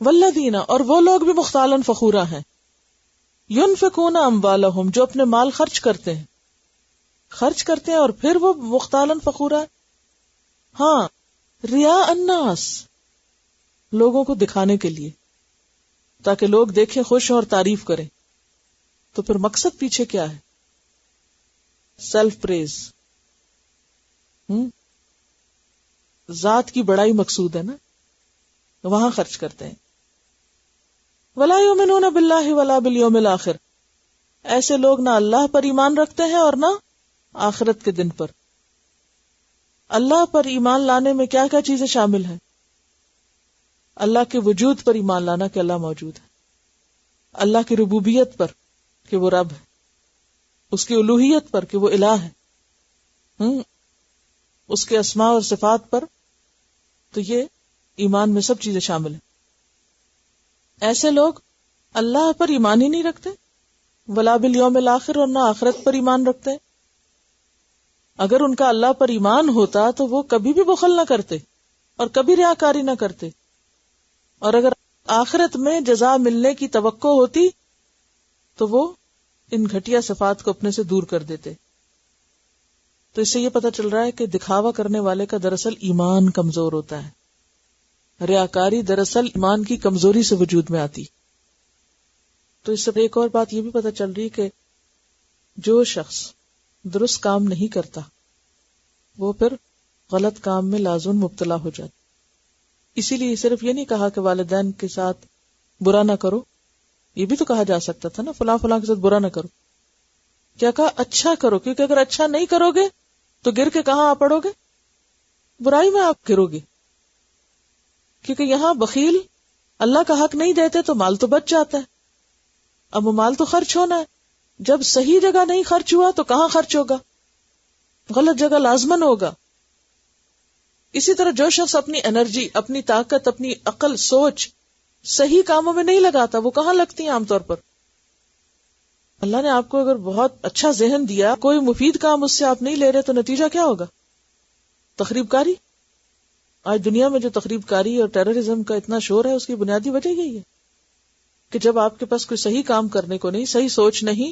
والذین، اور وہ لوگ بھی مختالاً فخورا ہیں، ينفقون اموالہم، جو اپنے مال خرچ کرتے ہیں اور پھر وہ مختالاً فخورا ہے. ہاں، ریا الناس، لوگوں کو دکھانے کے لیے، تاکہ لوگ دیکھیں، خوش ہوں اور تعریف کریں. تو پھر مقصد پیچھے کیا ہے؟ سیلف پریز، ذات کی بڑائی مقصود ہے نا، وہاں خرچ کرتے ہیں. ولا یؤمنون باللہ ولا بالیوم الآخر، ایسے لوگ نہ اللہ پر ایمان رکھتے ہیں اور نہ آخرت کے دن پر. اللہ پر ایمان لانے میں کیا کیا چیزیں شامل ہیں؟ اللہ کے وجود پر ایمان لانا کہ اللہ موجود ہے، اللہ کی ربوبیت پر کہ وہ رب ہے، اس کی الوہیت پر کہ وہ الہ ہے، اس کے اسماء اور صفات پر. تو یہ ایمان میں سب چیزیں شامل ہیں. ایسے لوگ اللہ پر ایمان ہی نہیں رکھتے، ولا بالیوم الآخر، اور نہ آخرت پر ایمان رکھتے. اگر ان کا اللہ پر ایمان ہوتا تو وہ کبھی بھی بخل نہ کرتے اور کبھی ریاکاری نہ کرتے، اور اگر آخرت میں جزا ملنے کی توقع ہوتی تو وہ ان گھٹیا صفات کو اپنے سے دور کر دیتے. تو اس سے یہ پتہ چل رہا ہے کہ دکھاوا کرنے والے کا دراصل ایمان کمزور ہوتا ہے. ریاکاری دراصل ایمان کی کمزوری سے وجود میں آتی. تو اس سے ایک اور بات یہ بھی پتہ چل رہی کہ جو شخص درست کام نہیں کرتا وہ پھر غلط کام میں لازم مبتلا ہو جاتا. اسی لیے صرف یہ نہیں کہا کہ والدین کے ساتھ برا نہ کرو، یہ بھی تو کہا جا سکتا تھا نا، فلاں فلاں کے ساتھ برا نہ کرو. کیا کہا؟ اچھا کرو، کیونکہ اگر اچھا نہیں کرو گے تو گر کے کہاں آ پڑو گے؟ برائی میں آپ گرو گے. کیونکہ یہاں بخیل اللہ کا حق نہیں دیتے تو مال تو بچ جاتا ہے. اب وہ مال تو خرچ ہونا ہے، جب صحیح جگہ نہیں خرچ ہوا تو کہاں خرچ ہوگا؟ غلط جگہ لازمن ہوگا. اسی طرح جو شخص اپنی انرجی، اپنی طاقت، اپنی عقل، سوچ صحیح کاموں میں نہیں لگاتا وہ کہاں لگتی ہیں عام طور پر؟ اللہ نے آپ کو اگر بہت اچھا ذہن دیا، کوئی مفید کام اس سے آپ نہیں لے رہے تو نتیجہ کیا ہوگا؟ تخریب کاری. آج دنیا میں جو تخریب کاری اور ٹیررزم کا اتنا شور ہے اس کی بنیادی وجہ یہی ہے کہ جب آپ کے پاس کوئی صحیح کام کرنے کو نہیں، صحیح سوچ نہیں،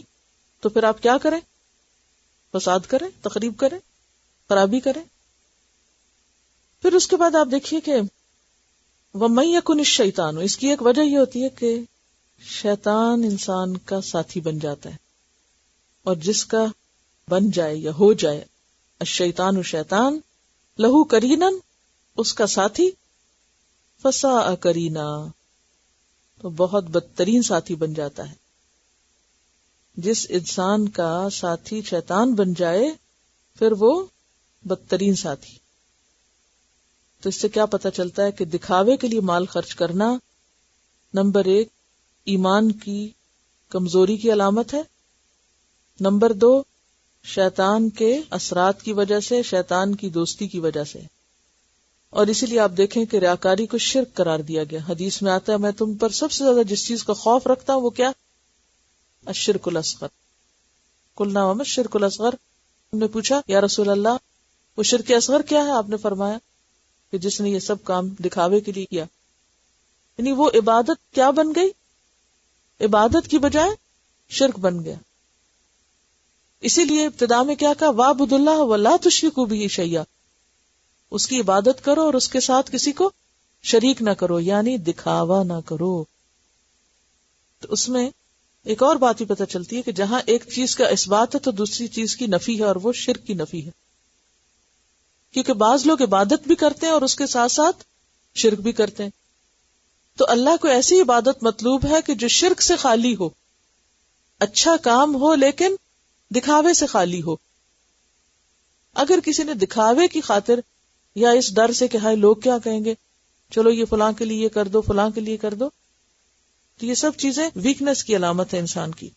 تو پھر آپ کیا کریں؟ فساد کریں، تخریب کریں، خرابی کریں. پھر اس کے بعد آپ دیکھیے کہ وَمَن يَكُنِ الشَّيْطَانُ، اس کی ایک وجہ یہ ہوتی ہے کہ شیطان انسان کا ساتھی بن جاتا ہے، اور جس کا بن جائے یا ہو جائے الشیطان شیطان لہو قرینن، اس کا ساتھی، فساء قرینا، تو بہت بدترین ساتھی بن جاتا ہے. جس انسان کا ساتھی شیطان بن جائے پھر وہ بدترین ساتھی. تو اس سے کیا پتہ چلتا ہے کہ دکھاوے کے لیے مال خرچ کرنا نمبر 1 ایمان کی کمزوری کی علامت ہے، نمبر 2 شیطان کے اثرات کی وجہ سے، شیطان کی دوستی کی وجہ سے. اور اسی لیے آپ دیکھیں کہ ریاکاری کو شرک قرار دیا گیا. حدیث میں آتا ہے میں تم پر سب سے زیادہ جس چیز کا خوف رکھتا ہوں وہ کیا؟ الشرک الاصغر. قلنا وما الشرک الاصغر، ہم نے پوچھا یا رسول اللہ وہ شرک اصغر کیا ہے؟ آپ نے فرمایا کہ جس نے یہ سب کام دکھاوے کے لیے کیا، یعنی وہ عبادت کیا بن گئی؟ عبادت کی بجائے شرک بن گیا. اسی لیے ابتدا میں کیا کہا؟ وَاعْبُدُوا اللَّهَ وَلَا تُشْرِكُوا بِهِ شَيْئًا، اس کی عبادت کرو اور اس کے ساتھ کسی کو شریک نہ کرو، یعنی دکھاوا نہ کرو. تو اس میں ایک اور بات ہی پتہ چلتی ہے کہ جہاں ایک چیز کا اثبات ہے تو دوسری چیز کی نفی ہے، اور وہ شرک کی نفی ہے. کیونکہ بعض لوگ عبادت بھی کرتے ہیں اور اس کے ساتھ ساتھ شرک بھی کرتے ہیں. تو اللہ کو ایسی عبادت مطلوب ہے کہ جو شرک سے خالی ہو، اچھا کام ہو لیکن دکھاوے سے خالی ہو. اگر کسی نے دکھاوے کی خاطر یا اس ڈر سے کہ ہائے لوگ کیا کہیں گے، چلو یہ فلاں کے لیے کر دو، فلاں کے لیے کر دو، تو یہ سب چیزیں ویکنس کی علامت ہے انسان کی.